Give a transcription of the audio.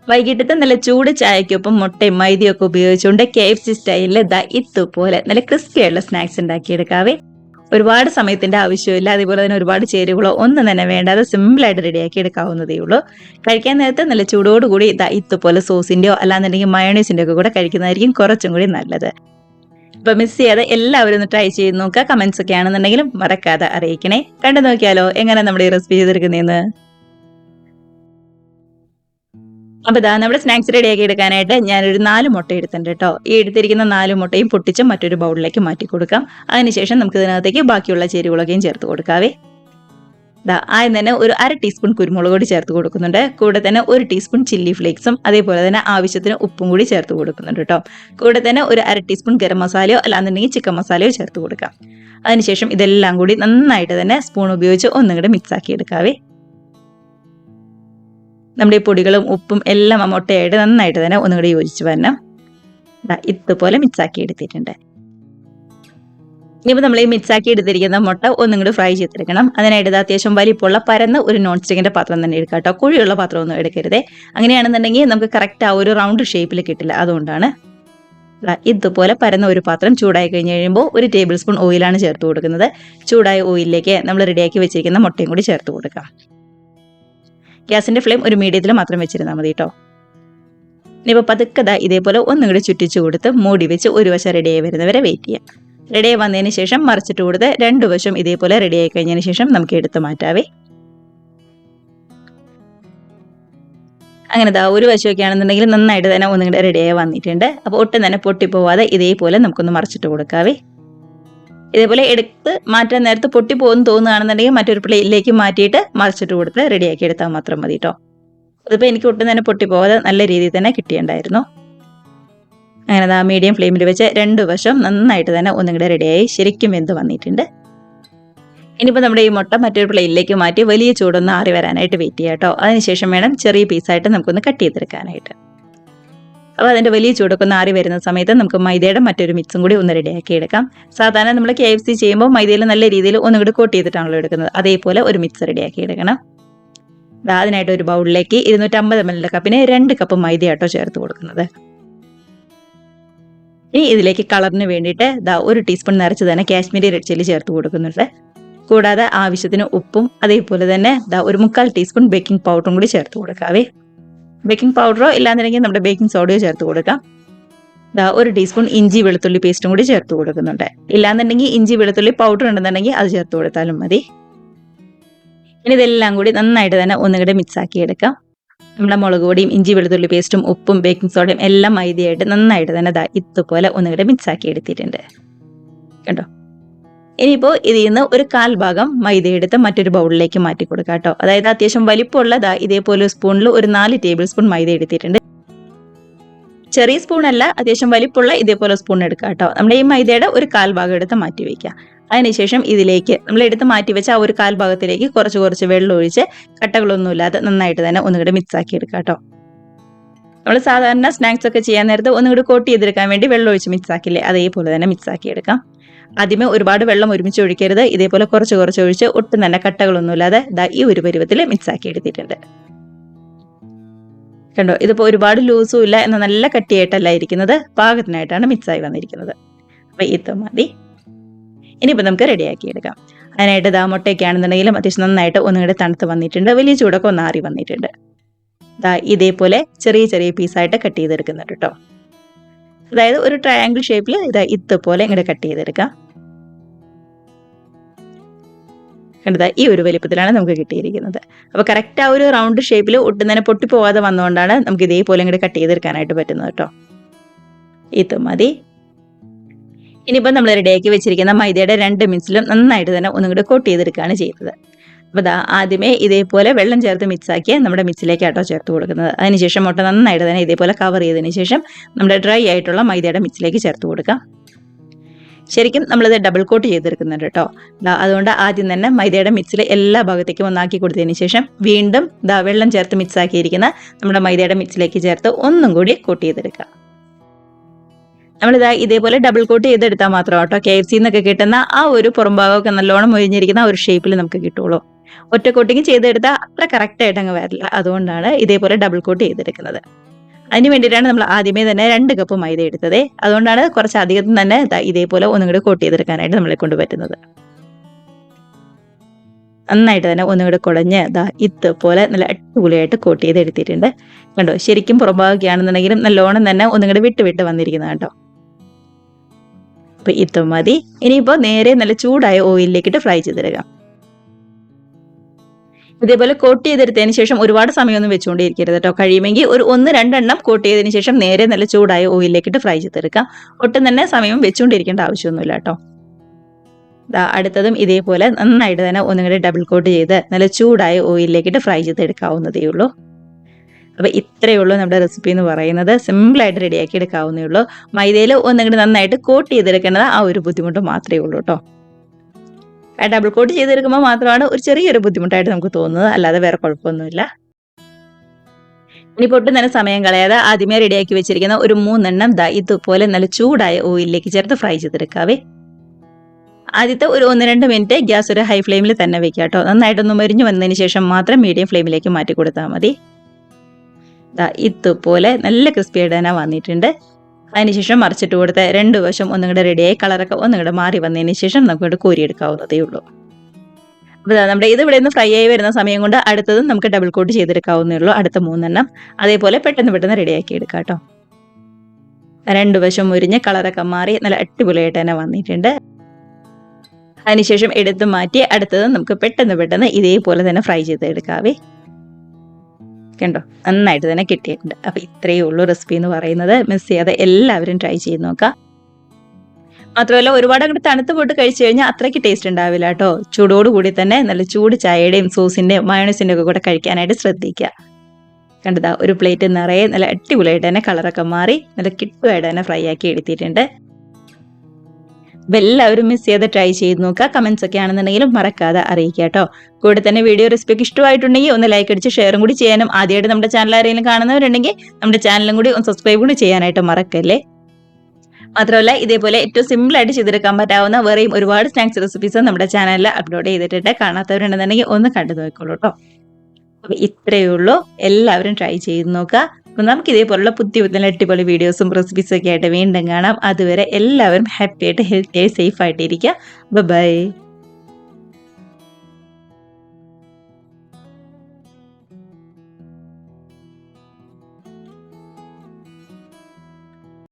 വൈകിട്ടത്തെ നല്ല ചൂട് ചായക്കൊപ്പം മുട്ടയും മൈദയൊക്കെ ഉപയോഗിച്ചുകൊണ്ട് KFC സ്റ്റൈലിൽ ഇതുപോലെ നല്ല ക്രിസ്പി ആയിട്ടുള്ള സ്നാക്സ് ഉണ്ടാക്കിയെടുക്കാവേ. ഒരുപാട് സമയത്തിന്റെ ആവശ്യമില്ല, അതേപോലെ തന്നെ ഒരുപാട് ചേരുവകളോ ഒന്നും തന്നെ വേണ്ടാതെ സിമ്പിളായിട്ട് റെഡിയാക്കി എടുക്കാവുന്നതേ ഉള്ളൂ. കഴിക്കാൻ നേരത്തെ നല്ല ചൂടോടുകൂടി ഇതുപോലെ സോസിന്റെയോ അല്ലാന്നുണ്ടെങ്കിൽ മയോണൈസിന്റെ ഒക്കെ കൂടെ കഴിക്കുന്നതായിരിക്കും കുറച്ചും കൂടി നല്ലത്. അപ്പൊ മിസ് ചെയ്യാതെ എല്ലാവരും ഒന്ന് ട്രൈ ചെയ്ത് നോക്കുക. കമന്റ്സ് ഒക്കെ ആണെന്നുണ്ടെങ്കിലും മറക്കാതെ അറിയിക്കണേ. കണ്ടു നോക്കിയാലോ എങ്ങനെ നമ്മുടെ ഈ റെസിപ്പി ചെയ്തെടുക്കുന്നതെന്ന്. അപ്പൊ നമ്മുടെ സ്നാക്സ് റെഡിയാക്കി എടുക്കാനായിട്ട് ഞാനൊരു 4 മുട്ട എടുത്തിട്ടുണ്ട് കേട്ടോ. ഈ എടുത്തിരിക്കുന്ന 4 മുട്ടയും പൊട്ടിച്ച് മറ്റൊരു ബൗളിലേക്ക് മാറ്റി കൊടുക്കാം. അതിനുശേഷം നമുക്ക് ഇതിനകത്തേക്ക് ബാക്കിയുള്ള ചേരുവകളൊക്കെയും ചേർത്ത് കൊടുക്കാവേ. ആദ്യം തന്നെ ഒരു 1/2 ടീസ്പൂൺ കുരുമുളക് പൊടി ചേർത്ത് കൊടുക്കുന്നുണ്ട്. കൂടെ തന്നെ 1 ടീസ്പൂൺ ചില്ലി ഫ്ലേക്സും അതേപോലെ തന്നെ ആവശ്യത്തിന് ഉപ്പും കൂടി ചേർത്ത് കൊടുക്കുന്നുണ്ട് കേട്ടോ. കൂടെ തന്നെ ഒരു 1/2 ടീസ്പൂൺ ഗരം മസാലയോ അല്ലാന്നുണ്ടെങ്കിൽ ചിക്കൻ മസാലയോ ചേർത്ത് കൊടുക്കാം. അതിനുശേഷം ഇതെല്ലാം കൂടി നന്നായിട്ട് തന്നെ സ്പൂൺ ഉപയോഗിച്ച് ഒന്നും കൂടി മിക്സ് ആക്കി എടുക്കാവേ. നമ്മുടെ ഈ പൊടികളും ഉപ്പും എല്ലാം ആ മുട്ടയായിട്ട് നന്നായിട്ട് തന്നെ ഒന്നുകൂടി യോജിച്ച് വരണം. ഇതുപോലെ മിക്സാക്കി എടുത്തിട്ടുണ്ട്. ഇനിയിപ്പോൾ നമ്മൾ ഈ മിക്സാക്കി എടുത്തിരിക്കുന്ന മുട്ട ഒന്നും കൂടി ഫ്രൈ ചെയ്തെടുക്കണം. അതിനായിട്ട് അത്യാവശ്യം വലിപ്പമുള്ള പരന്ന ഒരു നോൺ സ്റ്റിക്കിന്റെ പാത്രം തന്നെ എടുക്കാം കേട്ടോ. കുഴിയുള്ള പാത്രമൊന്നും എടുക്കരുതേ. അങ്ങനെയാണെന്നുണ്ടെങ്കിൽ നമുക്ക് കറക്റ്റ് ആ ഒരു റൗണ്ട് ഷേപ്പിൽ കിട്ടില്ല. അതുകൊണ്ടാണ് ഇതുപോലെ പരന്ന ഒരു പാത്രം ചൂടായി കഴിഞ്ഞ് കഴിയുമ്പോൾ 1 ടേബിൾ സ്പൂൺ ഓയിലാണ് ചേർത്ത് കൊടുക്കുന്നത്. ചൂടായ ഓയിലിലേക്ക് നമ്മൾ റെഡിയാക്കി വെച്ചിരിക്കുന്ന മുട്ടയും കൂടി ചേർത്ത് കൊടുക്കാം. ഗ്യാസിന്റെ ഫ്ലെയിം ഒരു മീഡിയത്തിൽ മാത്രം വെച്ചിരുന്നാൽ മതി കേട്ടോ. ഇനിയിപ്പോൾ പതുക്കെ ഇതേപോലെ ഒന്നും കൂടി ചുറ്റിച്ചു കൊടുത്ത് മൂടി വെച്ച് ഒരു വശം റെഡിയായി വരുന്നവരെ വെയിറ്റ് ചെയ്യാം. റെഡിയായി വന്നതിന് ശേഷം മറിച്ചിട്ട് കൊടുത്ത് 2 വശം ഇതേപോലെ റെഡിയായി കഴിഞ്ഞതിന് ശേഷം നമുക്ക് എടുത്ത് മാറ്റാവേ. അങ്ങനെ ഒരു വശമൊക്കെ ആണെന്നുണ്ടെങ്കിൽ നന്നായിട്ട് തന്നെ ഒന്നും കൂടെ റെഡിയായി വന്നിട്ടുണ്ട്. അപ്പോൾ ഒട്ടും തന്നെ പൊട്ടിപ്പോവാതെ ഇതേപോലെ നമുക്കൊന്ന് മറിച്ചിട്ട് കൊടുക്കാവേ. ഇതേപോലെ എടുത്ത് മാറ്റാൻ നേരത്ത് പൊട്ടിപ്പോകുന്നു തോന്നുകയാണെന്നുണ്ടെങ്കിൽ മറ്റൊരു പ്ലേറ്റിലേക്ക് മാറ്റിയിട്ട് മറിച്ചിട്ട് കൊടുത്ത് റെഡിയാക്കി എടുത്താൽ മാത്രം മതി കേട്ടോ. അതിപ്പോൾ എനിക്ക് ഒട്ടും തന്നെ പൊട്ടിപ്പോകാതെ നല്ല രീതിയിൽ തന്നെ കിട്ടിയിട്ടുണ്ടായിരുന്നു. അങ്ങനെ മീഡിയം ഫ്ലെയിമിൽ വെച്ച് 2 വശം നന്നായിട്ട് തന്നെ ഒന്നും കൂടെ റെഡിയായി ശരിക്കും വെന്ത് വന്നിട്ടുണ്ട്. ഇനിയിപ്പോൾ നമ്മുടെ ഈ മുട്ട മറ്റൊരു പ്ലേറ്റിലേക്ക് മാറ്റി വലിയ ചൂടൊന്ന് ആറി വരാനായിട്ട് വെയിറ്റ് ചെയ്യാം കേട്ടോ. അതിനുശേഷം വേണം ചെറിയ പീസായിട്ട് നമുക്കൊന്ന് കട്ട് ചെയ്തെടുക്കാനായിട്ട്. അപ്പോൾ അതിൻ്റെ വലിയ ചൂടൊക്കെ ഒന്ന് ആറി വരുന്ന സമയത്ത് നമുക്ക് മൈദയുടെ മറ്റൊരു മിക്സും കൂടി ഒന്ന് റെഡിയാക്കി എടുക്കാം. സാധാരണ നമ്മൾ KFC ചെയ്യുമ്പോൾ മൈദയിൽ നല്ല രീതിയിൽ ഒന്നുകൂടി കോട്ട് ചെയ്തിട്ടാണല്ലോ എടുക്കുന്നത്. അതേപോലെ ഒരു മിക്സ് റെഡിയാക്കി എടുക്കണം. അതിനായിട്ട് ഒരു ബൗളിലേക്ക് 250 ml കപ്പിന് 2 കപ്പ് മൈദയാട്ടോ ചേർത്ത് കൊടുക്കുന്നത്. ഇനി ഇതിലേക്ക് കളറിന് വേണ്ടിയിട്ട് 1 ടീസ്പൂൺ നിറച്ച് തന്നെ കാശ്മീരി റെഡ് ചില്ലി ചേർത്ത് കൊടുക്കുന്നുണ്ട്. കൂടാതെ ആവശ്യത്തിന് ഉപ്പും അതേപോലെ തന്നെ ഒരു 1/4 ടീസ്പൂൺ ബേക്കിംഗ് പൗഡറും കൂടി ചേർത്ത് കൊടുക്കാവേ. ബേക്കിംഗ് പൗഡറോ ഇല്ലാന്നുണ്ടെങ്കിൽ നമ്മുടെ ബേക്കിംഗ് സോഡയോ ചേർത്ത് കൊടുക്കാം. 1 ടീസ്പൂൺ ഇഞ്ചി വെളുത്തുള്ളി പേസ്റ്റും കൂടി ചേർത്ത് കൊടുക്കുന്നുണ്ട്. ഇല്ലാന്നുണ്ടെങ്കിൽ ഇഞ്ചി വെളുത്തുള്ളി പൗഡർ ഉണ്ടെന്നുണ്ടെങ്കിൽ അത് ചേർത്ത് കൊടുത്താലും മതി. ഇനി ഇതെല്ലാം കൂടി നന്നായിട്ട് തന്നെ ഒന്നുകൂടെ മിക്സ് ആക്കി എടുക്കാം. നമ്മുടെ മുളക് പൊടിയും ഇഞ്ചി വെളുത്തുള്ളി പേസ്റ്റും ഉപ്പും ബേക്കിംഗ് സോഡയും എല്ലാം മൈദയായിട്ട് നന്നായിട്ട് തന്നെ ഇതുപോലെ ഒന്നുകൂടെ മിക്സ് ആക്കി എടുത്തിട്ടുണ്ട് കേട്ടോ. ഇനിയിപ്പോൾ ഇതിൽ നിന്ന് ഒരു 1/4 ഭാഗം മൈദ എടുത്ത് മറ്റൊരു ബൗളിലേക്ക് മാറ്റി കൊടുക്കാം കേട്ടോ. അതായത് അത്യാവശ്യം വലിപ്പമുള്ള ഇതേപോലെ സ്പൂണിൽ ഒരു 4 ടേബിൾ സ്പൂൺ മൈദ എടുത്തിട്ടുണ്ട്. ചെറിയ സ്പൂൺ അല്ല, അത്യാവശ്യം വലിപ്പമുള്ള ഇതേപോലെ സ്പൂൺ എടുക്കാം കേട്ടോ. നമ്മുടെ ഈ മൈദയുടെ ഒരു 1/4 ഭാഗം എടുത്ത് മാറ്റി വയ്ക്കുക. അതിനുശേഷം ഇതിലേക്ക് നമ്മൾ എടുത്ത് മാറ്റി വെച്ച ആ ഒരു 1/4 ഭാഗത്തിലേക്ക് കുറച്ച് വെള്ളം ഒഴിച്ച് കട്ടകളൊന്നുമില്ലാതെ നന്നായിട്ട് തന്നെ ഒന്നുകൂടെ മിക്സ് ആക്കി എടുക്കാം കേട്ടോ. നമ്മൾ സാധാരണ സ്നാക്സ് ഒക്കെ ചെയ്യാൻ നേരത്ത് ഒന്നുകൂടി കോട്ട് ചെയ്തെടുക്കാൻ വേണ്ടി വെള്ളം ഒഴിച്ച് മിക്സ് ആക്കില്ലേ, അതേപോലെ തന്നെ മിക്സ് ആക്കി എടുക്കാം. ആദ്യമേ ഒരുപാട് വെള്ളം ഒരുമിച്ച് ഒഴിക്കരുത്. ഇതേപോലെ കുറച്ച് ഒഴിച്ച് ഒട്ടും തന്നെ കട്ടകളൊന്നുമില്ലാതെ ഈ ഒരു പരുവത്തിൽ മിക്സ് ആക്കി എടുത്തിട്ടുണ്ട് കണ്ടോ. ഇതിപ്പോൾ ഒരുപാട് ലൂസും ഇല്ല, എന്നാൽ നല്ല കട്ടിയായിട്ടല്ല ഇരിക്കുന്നത്, പാകത്തിനായിട്ടാണ് മിക്സായി വന്നിരിക്കുന്നത്. അപ്പോൾ ഇത് മതി. ഇനിയിപ്പോൾ നമുക്ക് റെഡിയാക്കി എടുക്കാം. അതിനായിട്ട് മുട്ടയൊക്കെ ആണെന്നുണ്ടെങ്കിലും അത്യാവശ്യം നന്നായിട്ട് ഒന്നുകൂടെ തണുത്ത് വന്നിട്ടുണ്ട്. വലിയ ചൂടൊക്കെ ഒന്ന് ആറി വന്നിട്ടുണ്ട്. ഇതേപോലെ ചെറിയ പീസായിട്ട് കട്ട് ചെയ്തെടുക്കുന്നുണ്ട് കേട്ടോ. അതായത് ഒരു ട്രയാങ്കിൾ ഷേപ്പിൽ ഇതുപോലെ ഇങ്ങോട്ട് കട്ട് ചെയ്തെടുക്കാം. കണ്ടത് ഈ ഒരു വലിപ്പത്തിലാണ് നമുക്ക് കിട്ടിയിരിക്കുന്നത്. അപ്പോൾ കറക്റ്റ് ആ ഒരു റൗണ്ട് ഷേപ്പിൽ ഒട്ടും തന്നെ പൊട്ടിപ്പോവാതെ വന്നുകൊണ്ടാണ് നമുക്ക് ഇതേപോലെ ഇങ്ങോട്ട് കട്ട് ചെയ്തെടുക്കാനായിട്ട് പറ്റുന്നത് കേട്ടോ. ഇത് മതി. ഇനിയിപ്പോൾ നമ്മൾ റെഡിയാക്കി വെച്ചിരിക്കുന്ന മൈദയുടെ 2 മിക്സിലും നന്നായിട്ട് തന്നെ ഒന്നും കൂടി കോട്ട് ചെയ്തെടുക്കുകയാണ് ചെയ്യുന്നത്. അപ്പോൾ ആദ്യമേ ഇതേപോലെ വെള്ളം ചേർത്ത് മിക്സാക്കി നമ്മുടെ മിക്സിലേക്ക് ആട്ടോ ചേർത്ത് കൊടുക്കുന്നത്. അതിനുശേഷം മുട്ട നന്നായിട്ട് തന്നെ ഇതേപോലെ കവർ ചെയ്തതിന് ശേഷം നമ്മുടെ ഡ്രൈ ആയിട്ടുള്ള മൈദയുടെ മിക്സിലേക്ക് ചേർത്ത് കൊടുക്കാം. ശരിക്കും നമ്മളിത് ഡബിൾ കോട്ട് ചെയ്തെടുക്കുന്നുണ്ട് കേട്ടോ. അതുകൊണ്ട് ആദ്യം തന്നെ മൈദയുടെ മിക്സിൽ എല്ലാ ഭാഗത്തേക്കും ഒന്നാക്കി കൊടുത്തതിന് ശേഷം വീണ്ടും വെള്ളം ചേർത്ത് മിക്സാക്കിയിരിക്കുന്ന നമ്മുടെ മൈദയുടെ മിക്സിലേക്ക് ചേർത്ത് ഒന്നും കൂടി കോട്ട് ചെയ്തെടുക്കുക. ഇതേപോലെ ഡബിൾ കോട്ട് ചെയ്തെടുത്താൽ മാത്രം കേട്ടോ KFC എന്നൊക്കെ കിട്ടുന്ന ആ ഒരു പുറംഭാഗമൊക്കെ നല്ലോണം ഒഴിഞ്ഞിരിക്കുന്ന ഒരു ഷേപ്പിൽ നമുക്ക് കിട്ടുള്ളൂ. ഒറ്റ കോട്ടിങ് ചെയ്തെടുത്താൽ അത്ര കറക്റ്റായിട്ട് അങ്ങ് വരില്ല. അതുകൊണ്ടാണ് ഇതേപോലെ ഡബിൾ കോട്ട് ചെയ്തെടുക്കുന്നത്. അതിന് വേണ്ടിയിട്ടാണ് നമ്മൾ ആദ്യമേ തന്നെ 2 കപ്പ് മൈദ എടുത്തത്. അതുകൊണ്ടാണ് കുറച്ചധികം തന്നെ ഇതേപോലെ ഒന്നും കൂടി കോട്ട് ചെയ്തെടുക്കാനായിട്ട് നമ്മളെ കൊണ്ട് പറ്റുന്നത്. നന്നായിട്ട് തന്നെ ഒന്നും കൂടി കുഴഞ്ഞ് ഇതുപോലെ നല്ല അടിപൊളിയായിട്ട് കോട്ട് ചെയ്തെടുത്തിട്ടുണ്ട്. കണ്ടോ, ശരിക്കും പുറംഭാഗമൊക്കെയാണെന്നുണ്ടെങ്കിലും നല്ലോണം തന്നെ ഒന്നും കൂടി വിട്ട് വന്നിരിക്കുന്നത് കേട്ടോ. അപ്പോൾ ഇത് മതി. ഇനിയിപ്പോൾ നേരെ നല്ല ചൂടായ ഓയിലിലേക്കിട്ട് ഫ്രൈ ചെയ്തെടുക്കാം. ഇതേപോലെ കോട്ട് ചെയ്തെടുത്തതിന് ശേഷം ഒരുപാട് സമയമൊന്നും വെച്ചുകൊണ്ടിരിക്കരുത് കേട്ടോ. കഴിയുമെങ്കിൽ ഒരു 1-2 എണ്ണം കോട്ട് ചെയ്തതിന് ശേഷം നേരെ നല്ല ചൂടായ ഓയിലിലേക്കിട്ട് ഫ്രൈ ചെയ്തെടുക്കാം. ഒട്ടും തന്നെ സമയം വെച്ചുകൊണ്ടിരിക്കേണ്ട ആവശ്യമൊന്നുമില്ല കേട്ടോ. അടുത്തതും ഇതേപോലെ നന്നായിട്ട് തന്നെ ഒന്നും കൂടി ഡബിൾ കോട്ട് ചെയ്ത് നല്ല ചൂടായ ഓയിലിലേക്കിട്ട് ഫ്രൈ ചെയ്തെടുക്കാവുന്നതേ ഉള്ളൂ. അപ്പോൾ ഇത്രയേ ഉള്ളൂ നമ്മുടെ റെസിപ്പി എന്ന് പറയുന്നത്. സിമ്പിളായിട്ട് റെഡിയാക്കി എടുക്കാവുന്നേ ഉള്ളൂ. മൈദയിൽ ഒന്നും കൂടി നന്നായിട്ട് കോട്ട് ചെയ്തെടുക്കേണ്ടത് ആ ഒരു ബുദ്ധിമുട്ട് മാത്രമേ ഉള്ളൂ കേട്ടോ. ഡബിൾ കോട്ട് ചെയ്തെടുക്കുമ്പോൾ മാത്രമാണ് ഒരു ചെറിയൊരു ബുദ്ധിമുട്ടായിട്ട് നമുക്ക് തോന്നുന്നത്, അല്ലാതെ വേറെ കുഴപ്പമൊന്നുമില്ല. ഇനിയിപ്പോൾ ഒട്ടും തന്നെ സമയം കളയാതെ ആദ്യമേ റെഡിയാക്കി വെച്ചിരിക്കുന്ന ഒരു 3 എണ്ണം ഇതുപോലെ നല്ല ചൂടായ ഓയിലിലേക്ക് ചേർത്ത് ഫ്രൈ ചെയ്തെടുക്കാവേ. ആദ്യത്തെ ഒരു 1-2 മിനിറ്റ് ഗ്യാസ് ഒരു ഹൈ ഫ്ലെയിമിൽ തന്നെ വെക്കുക കേട്ടോ. നന്നായിട്ടൊന്ന് മരിഞ്ഞു വന്നതിന് ശേഷം മാത്രം മീഡിയം ഫ്ലെയിമിലേക്ക് മാറ്റി കൊടുത്താൽ മതി. ഇതുപോലെ നല്ല ക്രിസ്പി ആയിട്ട് തന്നെ വന്നിട്ടുണ്ട്. അതിനുശേഷം മറിച്ചിട്ട് കൊടുത്ത് 2 വശം ഒന്നും കൂടെ റെഡിയായി കളറൊക്കെ ഒന്നും കൂടെ മാറി വന്നതിന് ശേഷം നമുക്ക് കോരിയെടുക്കാവുന്നതേ ഉള്ളൂ. അപ്പോൾ നമ്മുടെ ഇത് ഇവിടെ നിന്ന് ഫ്രൈ ആയി വരുന്ന സമയം കൊണ്ട് അടുത്തതും നമുക്ക് ഡബിൾ കോട്ട് ചെയ്തെടുക്കാവുന്നേ ഉള്ളൂ. അടുത്ത 3 എണ്ണം അതേപോലെ പെട്ടെന്ന് റെഡിയാക്കി എടുക്കാം കേട്ടോ. 2 വശം മുരിഞ്ഞ് കളറൊക്കെ മാറി നല്ല അടിപൊളിയായിട്ട് തന്നെ വന്നിട്ടുണ്ട്. അതിനുശേഷം എടുത്ത് മാറ്റി അടുത്തത് നമുക്ക് പെട്ടെന്ന് ഇതേപോലെ തന്നെ ഫ്രൈ ചെയ്തെടുക്കാവേ. കണ്ടോ, നന്നായിട്ട് തന്നെ കിട്ടിയിട്ടുണ്ട്. അപ്പോൾ ഇത്രയേ ഉള്ളൂ റെസിപ്പി എന്ന് പറയുന്നത്. മിസ് ചെയ്യാതെ എല്ലാവരും ട്രൈ ചെയ്ത് നോക്കാം. മാത്രമല്ല ഒരുപാട് അങ്ങോട്ട് തണുത്ത് പോയിട്ട് കഴിച്ചു കഴിഞ്ഞാൽ അത്രയ്ക്ക് ടേസ്റ്റ് ഉണ്ടാവില്ല കേട്ടോ. ചൂടോടുകൂടി തന്നെ നല്ല ചൂട് ചായയുടെയും സോസിൻ്റെയും മയോണൈസിൻ്റെ ഒക്കെ കൂടെ കഴിക്കാനായിട്ട് ശ്രദ്ധിക്കുക. കണ്ടതാ, ഒരു പ്ലേറ്റ് നിറയെ നല്ല അടിപൊളിയായിട്ട് തന്നെ കളറൊക്കെ മാറി നല്ല കിട്ടുമായിട്ട് തന്നെ ഫ്രൈ ആക്കി എടുത്തിട്ടുണ്ട്. അപ്പോൾ എല്ലാവരും മിസ് ചെയ്ത് ട്രൈ ചെയ്ത് നോക്കുക. കമൻസ് ഒക്കെ ആണെന്നുണ്ടെങ്കിലും മറക്കാതെ അറിയിക്കുക കേട്ടോ. കൂടെ തന്നെ വീഡിയോ റെസിപ്പിക്ക് ഇഷ്ടമായിട്ടുണ്ടെങ്കിൽ ഒന്ന് ലൈക്ക് അടിച്ച് ഷെയറും കൂടി ചെയ്യാനും, ആദ്യമായിട്ട് നമ്മുടെ ചാനൽ ആരെങ്കിലും കാണുന്നവരുണ്ടെങ്കിൽ നമ്മുടെ ചാനലും കൂടി ഒന്ന് സബ്സ്ക്രൈബ് കൂടി ചെയ്യാനായിട്ട് മറക്കല്ലേ. മാത്രമല്ല ഇതേപോലെ ഏറ്റവും സിമ്പിളായിട്ട് ചെയ്തെടുക്കാൻ പറ്റാവുന്ന വേറെയും ഒരുപാട് സ്നാക്സ് റെസിപ്പീസ് നമ്മുടെ ചാനലിൽ അപ്ലോഡ് ചെയ്തിട്ടുണ്ട്. കാണാത്തവരുണ്ടെന്നുണ്ടെങ്കിൽ ഒന്ന് കണ്ടു നോക്കിക്കോളൂ കേട്ടോ. അപ്പോൾ ഇത്രയേ ഉള്ളൂ. എല്ലാവരും ട്രൈ ചെയ്ത് നോക്കുക. അപ്പോൾ നമുക്ക് ഇതേപോലുള്ള പുതിയ അടിപൊളി വീഡിയോസും റെസിപ്പീസും ഒക്കെ ആയിട്ട് വീണ്ടും കാണാം. അതുവരെ എല്ലാവരും ഹാപ്പി ആയിട്ട് ഹെൽത്തി ആയി സേഫ് ആയിട്ടിരിക്കുക. ബൈ.